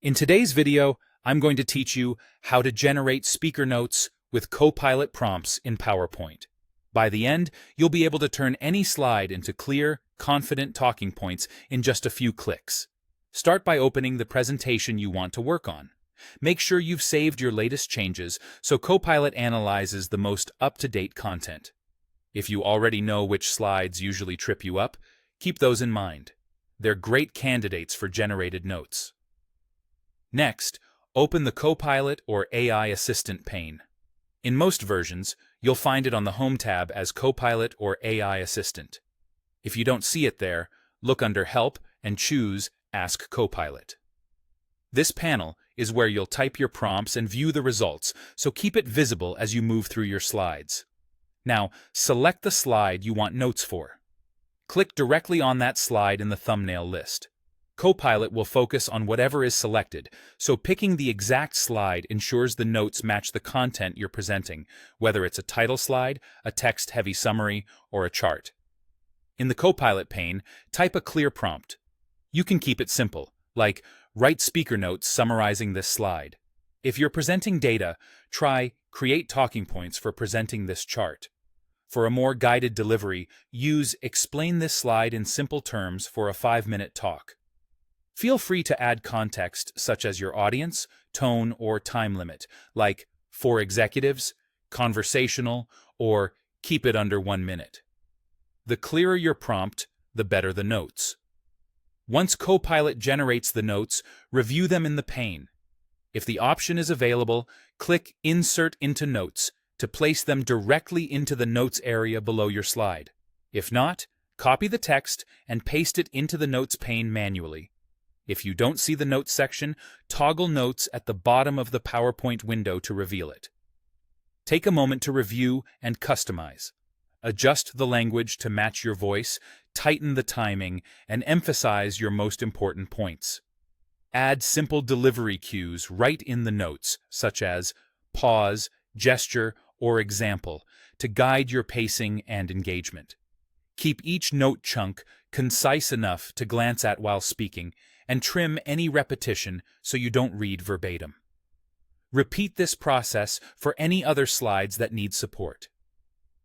In today's video, I'm going to teach you how to generate speaker notes with Copilot prompts in PowerPoint. By the end, you'll be able to turn any slide into clear, confident talking points in just a few clicks. Start by opening the presentation you want to work on. Make sure you've saved your latest changes so Copilot analyzes the most up-to-date content. If you already know which slides usually trip you up, keep those in mind. They're great candidates for generated notes. Next, open the Copilot or AI Assistant pane. In most versions, you'll find it on the Home tab as Copilot or AI Assistant. If you don't see it there, look under Help and choose Ask Copilot. This panel is where you'll type your prompts and view the results, so keep it visible as you move through your slides. Now, select the slide you want notes for. Click directly on that slide in the thumbnail list. Copilot will focus on whatever is selected, so picking the exact slide ensures the notes match the content you're presenting, whether it's a title slide, a text-heavy summary, or a chart. In the Copilot pane, type a clear prompt. You can keep it simple, like write speaker notes summarizing this slide. If you're presenting data, try create talking points for presenting this chart. For a more guided delivery, use explain this slide in simple terms for a 5-minute talk. Feel free to add context such as your audience, tone, or time limit, like for executives, conversational, or keep it under 1 minute. The clearer your prompt, the better the notes. Once Copilot generates the notes, review them in the pane. If the option is available, click Insert into Notes to place them directly into the Notes area below your slide. If not, copy the text and paste it into the Notes pane manually. If you don't see the Notes section, toggle Notes at the bottom of the PowerPoint window to reveal it. Take a moment to review and customize. Adjust the language to match your voice, tighten the timing, and emphasize your most important points. Add simple delivery cues right in the notes, such as pause, gesture, or example, to guide your pacing and engagement. Keep each note chunk concise enough to glance at while speaking, and trim any repetition so you don't read verbatim. Repeat this process for any other slides that need support.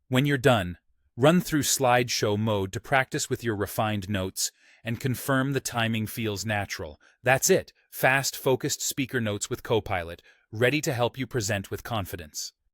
When you're done, run through slideshow mode to practice with your refined notes and confirm the timing feels natural. That's it, fast, focused speaker notes with Copilot, ready to help you present with confidence.